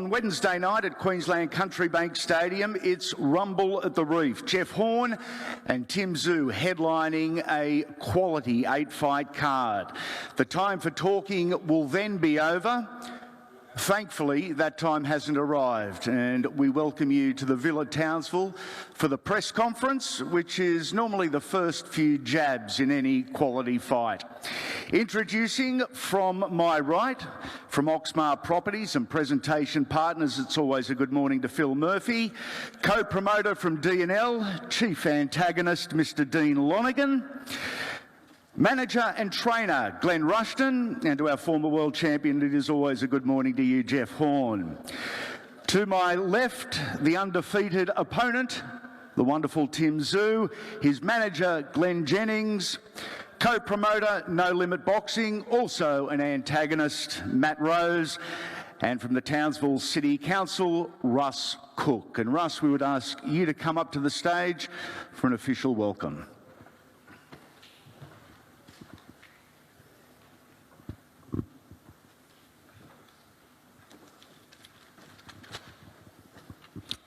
On Wednesday night at Queensland Country Bank Stadium, it's Rumble at the Reef. Jeff Horn and Tim Tszyu headlining a quality 8-fight card. The time for talking will then be over. Thankfully, that time hasn't arrived, and we welcome you to the Villa Townsville for the press conference, which is normally the first few jabs in any quality fight. Introducing from my right, from Oxmar Properties and Presentation Partners, it's always a good morning to Phil Murphy. Co-promoter from D&L, Chief Antagonist, Mr. Dean Lonergan. Manager and trainer, Glenn Rushton, and to our former world champion, it is always a good morning to you, Jeff Horn. To my left, the undefeated opponent, the wonderful Tim Tszyu, his manager, Glenn Jennings, co-promoter, No Limit Boxing, also an antagonist, Matt Rose, and from the Townsville City Council, Russ Cook. And Russ, we would ask you to come up to the stage for an official welcome.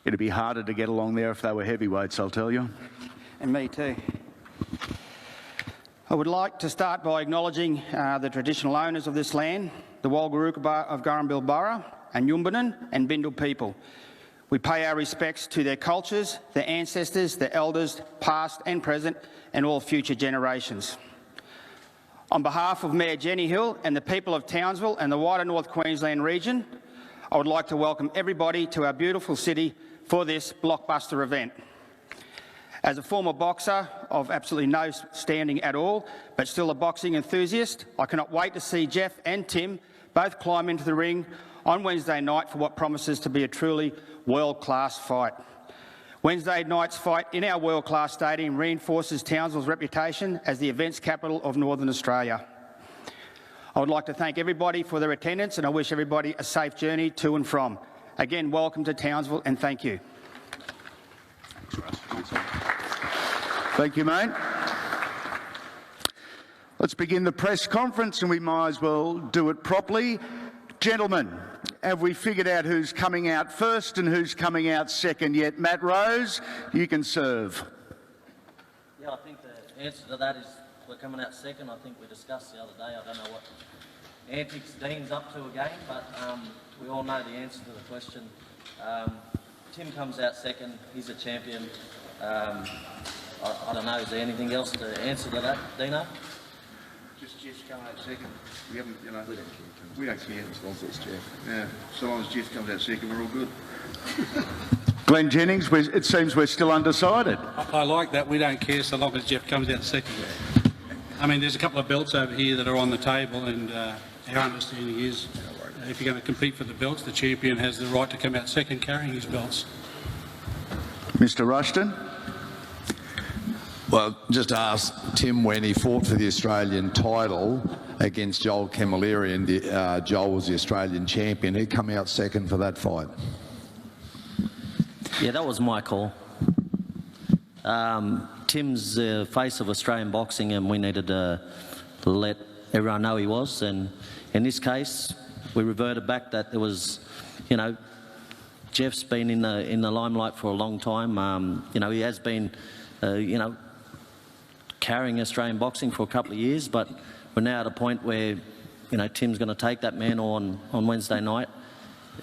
It'd be harder to get along there if they were heavyweights, I'll tell you. And me too. I would like to start by acknowledging the traditional owners of this land, the Walgouts of Gurrumbil Borough and Yumbanan and Bindal people. We pay our respects to their cultures, their ancestors, their elders, past and present, and all future generations. On behalf of Mayor Jenny Hill and the people of Townsville and the wider North Queensland region, I would like to welcome everybody to our beautiful city for this blockbuster event. As a former boxer of absolutely no standing at all, but still a boxing enthusiast, I cannot wait to see Jeff and Tim both climb into the ring on Wednesday night for what promises to be a truly world-class fight. Wednesday night's fight in our world-class stadium reinforces Townsville's reputation as the events capital of Northern Australia. I would like to thank everybody for their attendance, and I wish everybody a safe journey to and from. Again, welcome to Townsville and thank you. Thank you, mate. Let's begin the press conference, and we might as well do it properly. Gentlemen, have we figured out who's coming out first and who's coming out second yet? Matt Rose, you can serve. Yeah, I think the answer to that is we're coming out second. I think we discussed the other day. I don't know what antics Dean's up to again, but we all know the answer to the question. Tim comes out second. He's a champion. I don't know. Is there anything else to answer to that, Dino? Just Jeff's coming out second. We haven't, you know, we don't care as long as it's Jeff. Yeah, so long as Jeff comes out second, we're all good. Glenn Jennings, it seems we're still undecided. I like that. We don't care so long as Jeff comes out second. I mean, there's a couple of belts over here that are on the table, and our understanding is if you're going to compete for the belts, the champion has the right to come out second carrying his belts. Mr. Rushton? Well, just ask Tim when he fought for the Australian title against Joel Camilleri, and Joel was the Australian champion. He come out second for that fight. Yeah, that was my call. Tim's the face of Australian boxing, and we needed to let everyone know he was. And in this case, we reverted back that there was, you know, Jeff's been in the limelight for a long time. You know, he has been, you know, carrying Australian boxing for a couple of years, but we're now at a point where, you know, Tim's going to take that man on Wednesday night.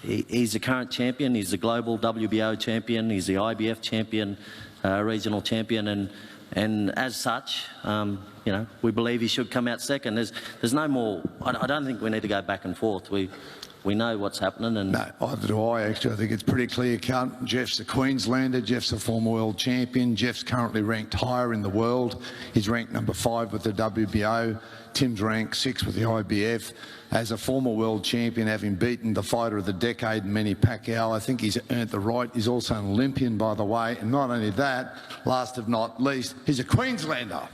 He's the current champion. He's the global WBO champion. He's the IBF champion, regional champion, and as such, you know, we believe he should come out second. There's no more. I don't think we need to go back and forth. We know what's happening. And no, either do I. Actually, I think it's pretty clear cut. Jeff's a Queenslander. Jeff's a former world champion. Jeff's currently ranked higher in the world. He's ranked number 5 with the WBO. Tim's ranked 6 with the IBF. As a former world champion, having beaten the fighter of the decade, Manny Pacquiao, I think he's earned the right. He's also an Olympian, by the way. And not only that, last of not least, he's a Queenslander.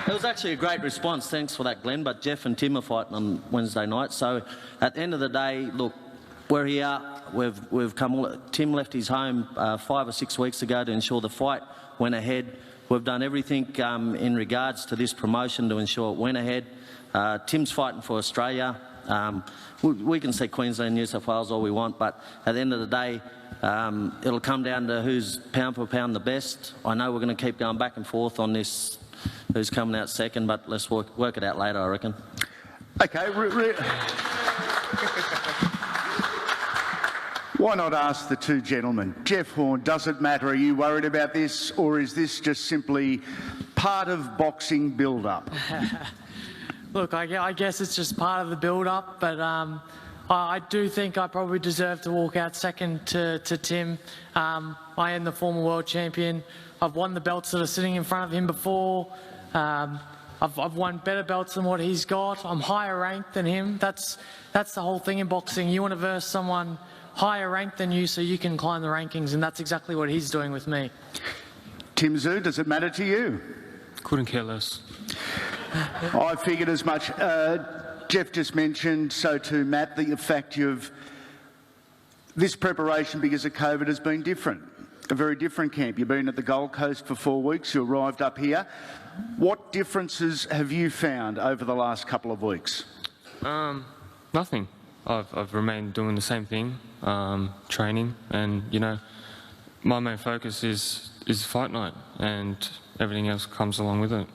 It was actually a great response. Thanks for that, Glenn. But Jeff and Tim are fighting on Wednesday night. So at the end of the day, look, we're here. We've come. Tim left his home 5 or 6 weeks ago to ensure the fight went ahead. we've done everything in regards to this promotion to ensure it went ahead. Tim's fighting for Australia. We can say Queensland, New South Wales all we want, but at the end of the day, it'll come down to who's pound for pound the best. I know we're going to keep going back and forth on this, who's coming out second, but let's work it out later, I reckon. Okay. Why not ask the two gentlemen? Jeff Horn, does it matter? Are you worried about this, or is this just simply part of boxing build-up? Look, I guess it's just part of the build-up, but I do think I probably deserve to walk out second to Tim. I am the former world champion. I've won the belts that are sitting in front of him before. I've won better belts than what he's got. I'm higher ranked than him. That's the whole thing in boxing. You want to verse someone higher ranked than you so you can climb the rankings, and that's exactly what he's doing with me. Tim Tszyu, does it matter to you? Couldn't care less. I figured as much. Jeff just mentioned, so too Matt, the fact this preparation because of COVID has been different, a very different camp. You've been at the Gold Coast for 4 weeks, you arrived up here. What differences have you found over the last couple of weeks? Nothing. I've remained doing the same thing, training, and you know, my main focus is fight night, and everything else comes along with it.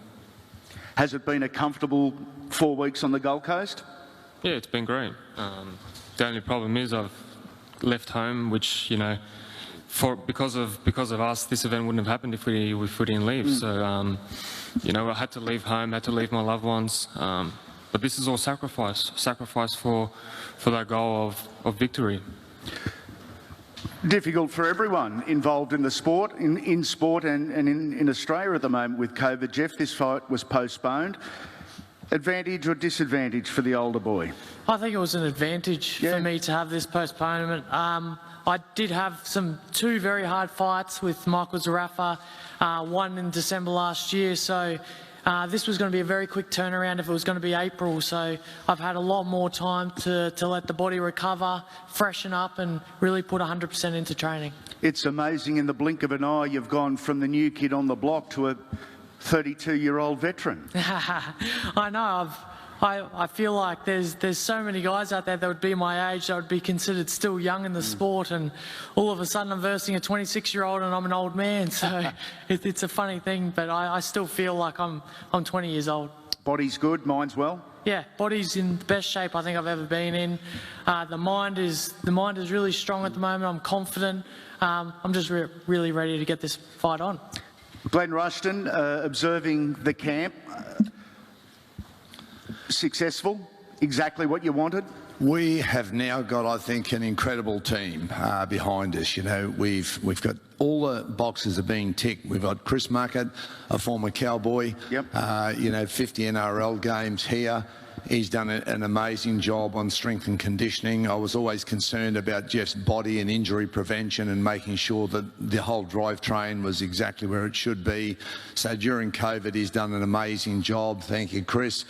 Has it been a comfortable 4 weeks on the Gold Coast? Yeah, it's been great. The only problem is I've left home, which, you know, because of us, this event wouldn't have happened if we didn't leave. So, you know, I had to leave home, had to leave my loved ones. But this is all sacrifice for that goal of victory. Difficult for everyone involved in the sport, in sport and in Australia at the moment with COVID. Jeff, this fight was postponed. Advantage or disadvantage for the older boy? I think it was an advantage for me to have this postponement. I did have two very hard fights with Michael Zarafa, one in December last year, so this was going to be a very quick turnaround if it was going to be April, so I've had a lot more time to let the body recover, freshen up and really put 100% into training. It's amazing, in the blink of an eye you've gone from the new kid on the block to a 32-year-old veteran. I know, I feel like there's so many guys out there that would be my age that would be considered still young in the sport, and all of a sudden I'm versing a 26-year-old and I'm an old man, so it's a funny thing, but I still feel like I'm 20 years old. Body's good, mind's well? Yeah, body's in the best shape I think I've ever been in. The mind is really strong at the moment. I'm confident. I'm just really ready to get this fight on. Glenn Rushton, observing the camp, successful, exactly what you wanted? We have now got, I think, an incredible team behind us. You know, we've got all the boxes are being ticked. We've got Chris Muckett, a former Cowboy, you know, 50 NRL games here. He's done an amazing job on strength and conditioning. I was always concerned about Jeff's body and injury prevention and making sure that the whole drivetrain was exactly where it should be. So during COVID, he's done an amazing job. Thank you, Chris.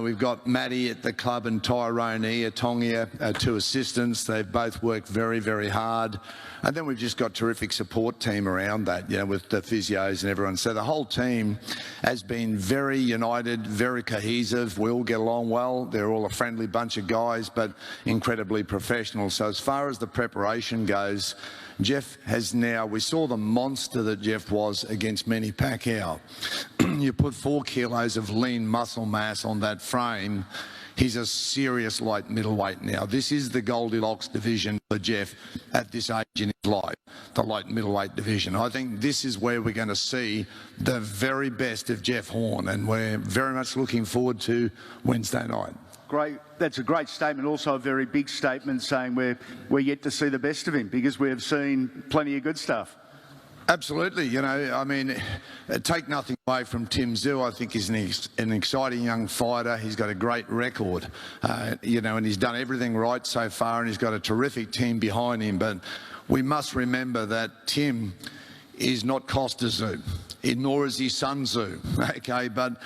We've got Matty at the club and Tyrone here, Tongia, two assistants. They've both worked very, very hard. And then we've just got terrific support team around that, you know, with the physios and everyone. So the whole team has been very united, very cohesive. We all get along well. They're all a friendly bunch of guys, but incredibly professional. So as far as the preparation goes, Jeff has now, we saw the monster that Jeff was against Manny Pacquiao. You put 4 kilos of lean muscle mass on that frame, he's a serious light middleweight now. This is the Goldilocks division for Jeff at this age in his life, the light middleweight division. I think this is where we're going to see the very best of Jeff Horn, and we're very much looking forward to Wednesday night. Great. That's a great statement, also a very big statement saying we're yet to see the best of him, because we've seen plenty of good stuff. Absolutely. You know, I mean, take nothing away from Tim Tszyu. I think he's an exciting young fighter. He's got a great record, you know, and he's done everything right so far, and he's got a terrific team behind him. But we must remember that Tim is not Costa Tszyu, nor is he Sun Tszyu, okay? But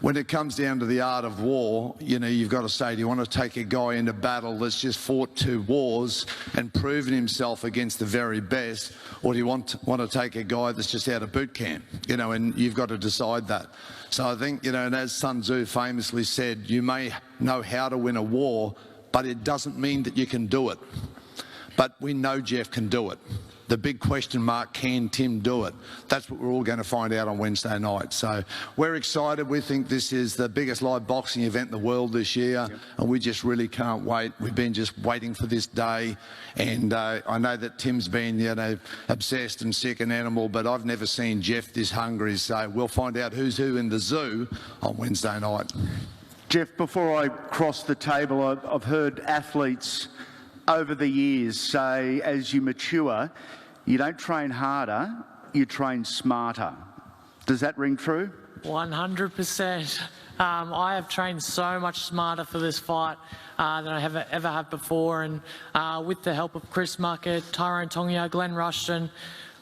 when it comes down to the art of war, you know, you've got to say, do you want to take a guy into battle that's just fought 2 wars and proven himself against the very best, or do you want to take a guy that's just out of boot camp? You know, and you've got to decide that. So I think, you know, and as Sun Tzu famously said, you may know how to win a war, but it doesn't mean that you can do it. But we know Jeff can do it. The big question mark, can Tim do it? That's what we're all going to find out on Wednesday night. So we're excited. We think this is the biggest live boxing event in the world this year, and we just really can't wait. We've been just waiting for this day, and I know that Tim's been, you know, obsessed and sick and animal, but I've never seen Jeff this hungry. So we'll find out who's who in the zoo on Wednesday night. Jeff, before I cross the table, I've heard athletes over the years say, as you mature, you don't train harder, you train smarter. Does that ring true? 100%. I have trained so much smarter for this fight than I ever have before, and with the help of Chris Muckett, Tyrone Tongia, Glenn Rushton,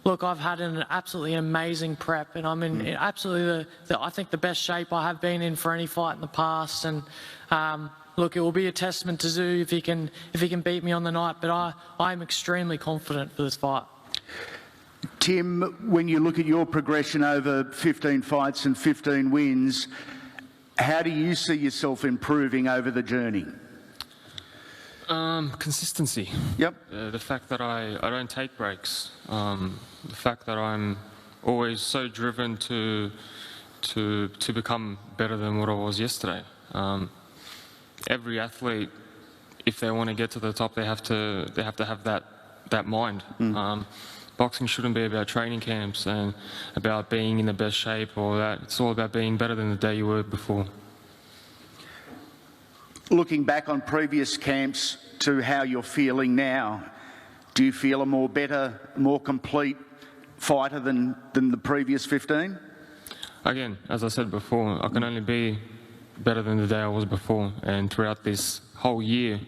look, I've had an absolutely amazing prep, and I'm in absolutely I think the best shape I have been in for any fight in the past. And look, it will be a testament to Tszyu if he can beat me on the night, but I'm extremely confident for this fight. Tim, when you look at your progression over 15 fights and 15 wins, how do you see yourself improving over the journey? Consistency. Yep. The fact that I don't take breaks. The fact that I'm always so driven to become better than what I was yesterday. Every athlete, if they want to get to the top, they have to have that mind. Boxing shouldn't be about training camps and about being in the best shape or that. It's all about being better than the day you were before. Looking back on previous camps to how you're feeling now, do you feel a more better, more complete fighter than the previous 15? Again, as I said before, I can only be better than the day I was before. And throughout this whole year,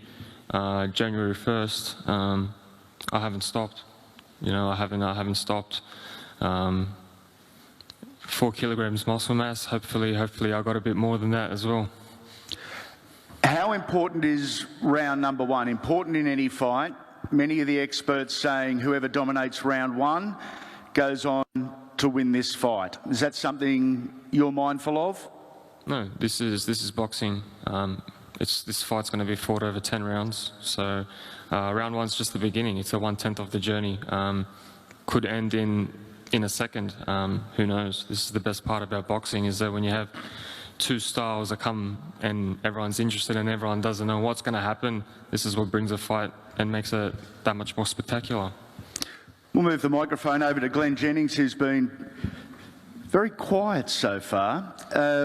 January 1st, I haven't stopped. You know, I haven't stopped. 4 kilograms muscle mass. Hopefully I got a bit more than that as well. How important is round number 1? Important in any fight. Many of the experts saying whoever dominates round 1 goes on to win this fight. Is that something you're mindful of? No, this is boxing. This fight's going to be fought over 10 rounds. So round 1's just the beginning. It's a 1/10 of the journey. Could end in a second. Who knows? This is the best part about boxing, is that when you have 2 styles that come and everyone's interested and everyone doesn't know what's going to happen, this is what brings a fight and makes it that much more spectacular. We'll move the microphone over to Glenn Jennings, who's been very quiet so far.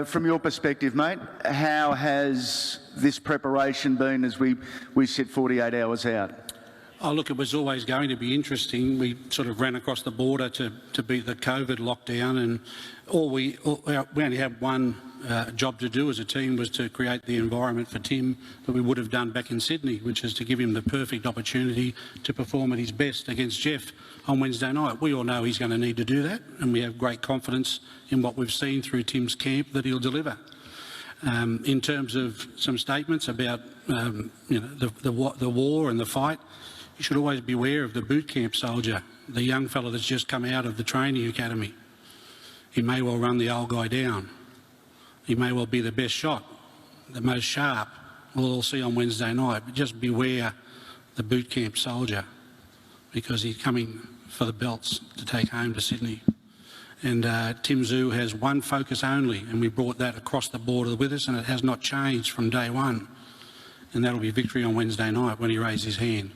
From your perspective, mate, how has this preparation been as we sit 48 hours out? Oh, look, it was always going to be interesting. We sort of ran across the border to beat the COVID lockdown, and we only had one job to do as a team, was to create the environment for Tim that we would have done back in Sydney, which is to give him the perfect opportunity to perform at his best against Jeff on Wednesday night. We all know he's going to need to do that, and we have great confidence in what we've seen through Tim's camp that he'll deliver. In terms of some statements about you know, the war and the fight, you should always beware of the boot camp soldier, the young fellow that's just come out of the training academy. He may well run the old guy down. He may well be the best shot, the most sharp. We'll all see on Wednesday night. But just beware the boot camp soldier, because he's coming for the belts to take home to Sydney. And Tim Tszyu has one focus only, and we brought that across the border with us, and it has not changed from day one. And that'll be victory on Wednesday night when he raises his hand.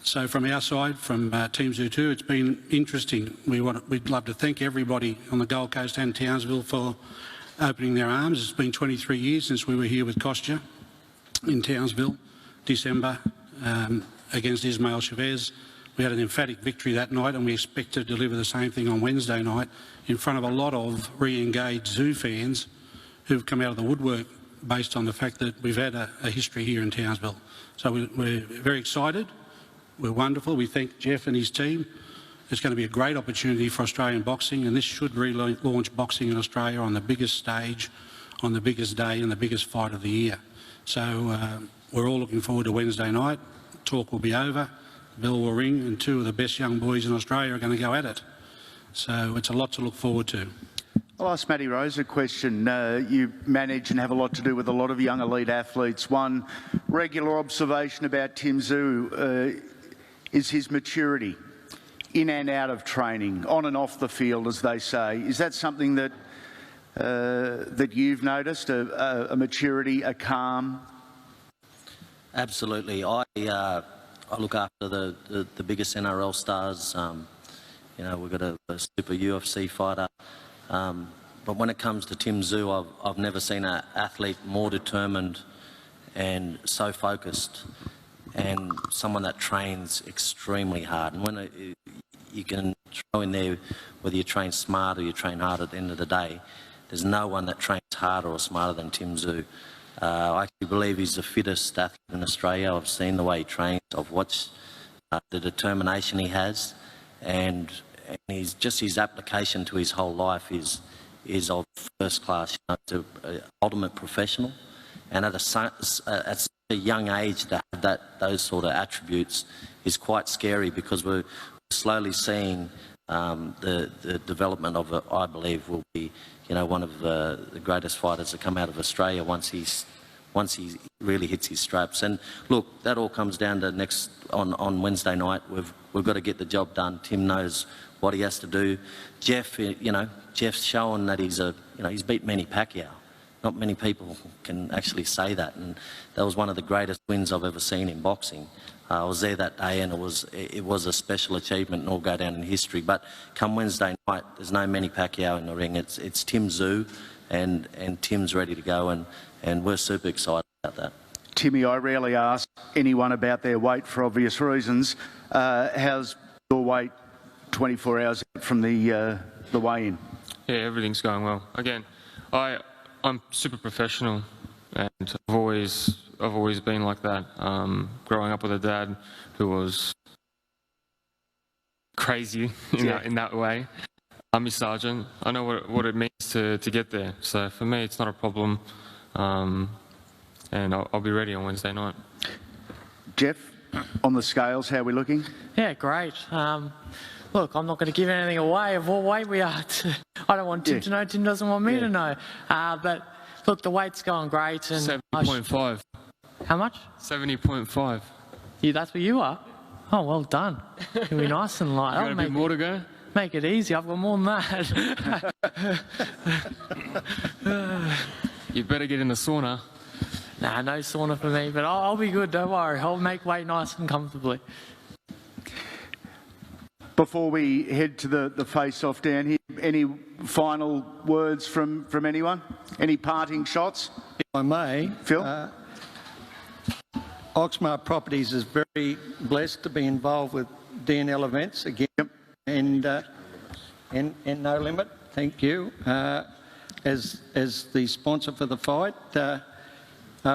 So from our side, from Tim Tszyu too, it's been interesting. We'd love to thank everybody on the Gold Coast and Townsville for opening their arms. It's been 23 years since we were here with Kostya in Townsville, December, against Ismail Chavez. We had an emphatic victory that night, and we expect to deliver the same thing on Wednesday night in front of a lot of re-engaged Tszyu fans who've come out of the woodwork based on the fact that we've had a history here in Townsville. So we're very excited. We're wonderful. We thank Jeff and his team, It's going to be a great opportunity for Australian boxing, and this should relaunch boxing in Australia on the biggest stage, on the biggest day and the biggest fight of the year. So we're all looking forward to Wednesday night. Talk will be over, bell will ring, and two of the best young boys in Australia are going to go at it. So it's a lot to look forward to. I'll ask Matty Rose a question. You manage and have a lot to do with a lot of young elite athletes. One regular observation about Tim Tszyu is his maturity in and out of training, on and off the field, as they say. Is that something that that you've noticed, a maturity, a calm? Absolutely. I look after the biggest NRL stars. You know, we've got a super UFC fighter. But when it comes to Tim Tszyu, I've never seen an athlete more determined and so focused, and someone that trains extremely hard. And when you can throw in there whether you train smart or you train hard, at the end of the day, there's no one that trains harder or smarter than Tim Tszyu. I actually believe he's the fittest athlete in Australia. I've seen the way he trains. I've watched the determination he has, and he's just his application to his whole life is of first class. You know, to ultimate professional, and at such a young age to have those sort of attributes is quite scary, because we're slowly seeing the development of it. I believe will be, you know, one of the greatest fighters to come out of Australia once he really hits his straps. And look, that all comes down to on Wednesday night. We've got to get the job done. Tim knows what he has to do. Jeff, you know, Jeff's shown that he's beat Manny Pacquiao. Not many people can actually say that, and that was one of the greatest wins I've ever seen in boxing. I was there that day, and it was a special achievement, and all go down in history. But come Wednesday night, there's no Manny Pacquiao in the ring. It's Tim Tszyu, and Tim's ready to go, and we're super excited about that. Timmy, I rarely ask anyone about their weight for obvious reasons. How's your weight 24 hours out from the weigh-in? Yeah, everything's going well. Again, I'm super professional, and I've always been like that. Growing up with a dad who was crazy in that way. I'm his sergeant. I know what it means to get there. So for me, it's not a problem, and I'll be ready on Wednesday night. Jeff, on the scales, how are we looking? Yeah, great. Look, I'm not going to give anything away of what weight we are. I don't want Tim to know. Tim doesn't want me to know. But look, the weight's going great. And 70.5. How much? 70.5. Yeah, that's what you are? Oh, well done. You'll be nice and light. You got a bit more to go? Make it easy. I've got more than that. You better get in the sauna. Nah, no sauna for me, but I'll be good. Don't worry. I'll make weight nice and comfortably. Before we head to the face-off down here, any final words from anyone? Any parting shots? If I may, Phil? Oxmart Properties is very blessed to be involved with DNL events again, and No Limit. Thank you. As the sponsor for the fight,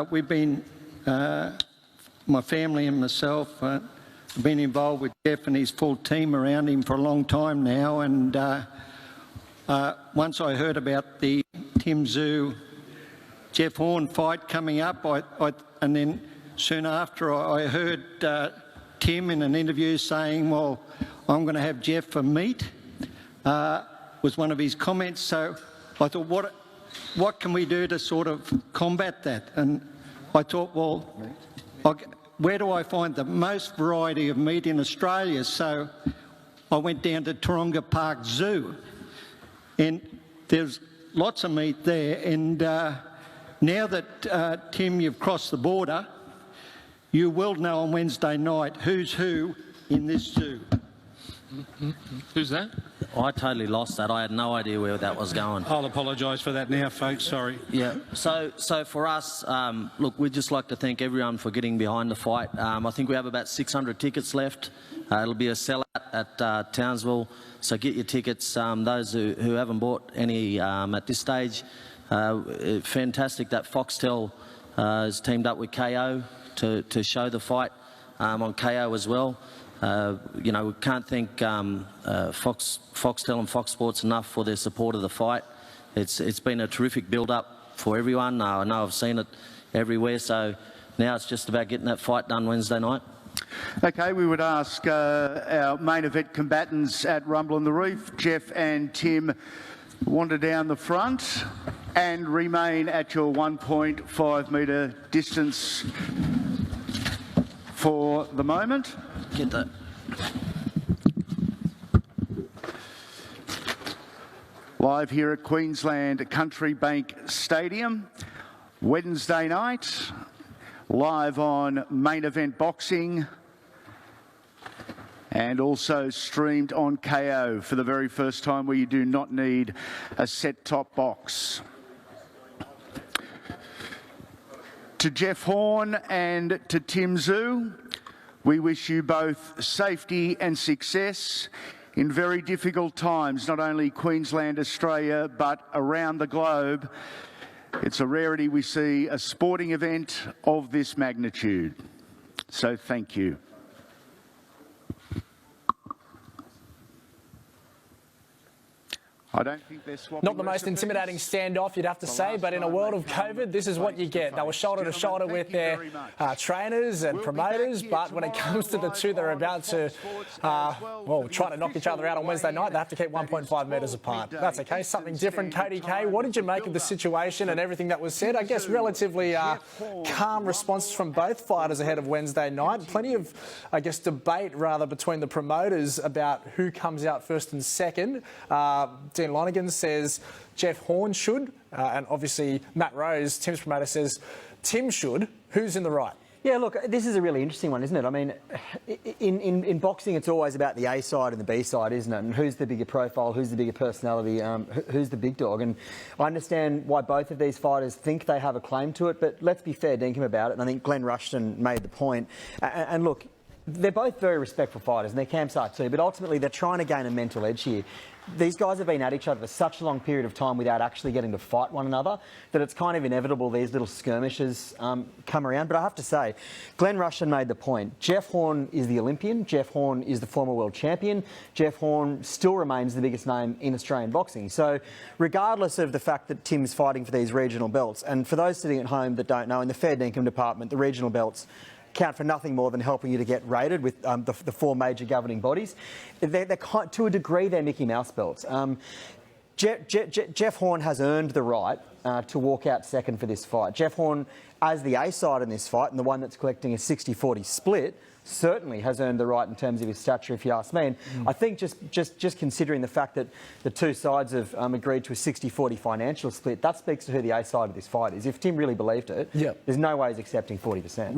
we've been, my family and myself, been involved with Jeff and his full team around him for a long time now, and once I heard about the Tim Tszyu Jeff Horn fight coming up, and then soon after I heard Tim in an interview saying, well, I'm going to have Jeff for meat, was one of his comments. So I thought, what can we do to sort of combat that? And I thought, well, where do I find the most variety of meat in Australia? So I went down to Taronga Park Zoo, and there's lots of meat there. And now that, Tim, you've crossed the border, you will know on Wednesday night who's who in this zoo. Who's that? I totally lost that. I had no idea where that was going. I'll apologise for that now, folks. Sorry. Yeah. So for us, look, we'd just like to thank everyone for getting behind the fight. I think we have about 600 tickets left. It'll be a sellout at Townsville. So get your tickets. Those who haven't bought any at this stage, fantastic that Foxtel has teamed up with KO to show the fight on KO as well. You know, we can't thank Foxtel and Fox Sports enough for their support of the fight. It's been a terrific build-up for everyone. I know I've seen it everywhere, so now it's just about getting that fight done Wednesday night. Okay, we would ask our main event combatants at Rumble on the Reef, Jeff and Tim, wander down the front and remain at your 1.5 metre distance for the moment. Get that. Live here at Queensland Country Bank Stadium, Wednesday night, live on Main Event Boxing and also streamed on KO for the very first time, where you do not need a set-top box. To Jeff Horn and to Tim Tszyu, we wish you both safety and success in very difficult times, not only Queensland, Australia, but around the globe. It's a rarity we see a sporting event of this magnitude. So thank you. I don't think they're swapping. Not the most intimidating standoff, you'd have to say, but in a world of COVID, this is what you get. They were shoulder to shoulder with their trainers and promoters, but when it comes to the two that are about to, well, try to knock each other out on Wednesday night, they have to keep 1.5 metres apart. That's okay. Something different. Cody K, what did you make of the situation and everything that was said? I guess relatively calm responses from both fighters ahead of Wednesday night. Plenty of, I guess, debate rather between the promoters about who comes out first and second. Dean Lonergan says Jeff Horn should, and obviously Matt Rose, Tim's promoter, says Tim should. Who's in the right? Yeah, look, this is a really interesting one, isn't it? I mean, in boxing, it's always about the A side and the B side, isn't it? And who's the bigger profile, who's the bigger personality, who's the big dog? And I understand why both of these fighters think they have a claim to it, but let's be fair dinkum about it. And I think Glenn Rushton made the point. And look, they're both very respectful fighters, and their camps are too, but ultimately they're trying to gain a mental edge here. These guys have been at each other for such a long period of time without actually getting to fight one another that it's kind of inevitable these little skirmishes come around. But I have to say, Glenn Rushton made the point. Jeff Horn is the Olympian. Jeff Horn is the former world champion. Jeff Horn still remains the biggest name in Australian boxing. So regardless of the fact that Tim's fighting for these regional belts, and for those sitting at home that don't know, in the fair dinkum department, the regional belts count for nothing more than helping you to get rated with the four major governing bodies. They're to a degree, they're Mickey Mouse belts. Jeff Horn has earned the right to walk out second for this fight. Jeff Horn, as the A side in this fight and the one that's collecting a 60-40 split, certainly has earned the right in terms of his stature, if you ask me. And I think just considering the fact that the two sides have agreed to a 60-40 financial split, that speaks to who the A side of this fight is. If Tim really believed it, there's no way he's accepting 40%.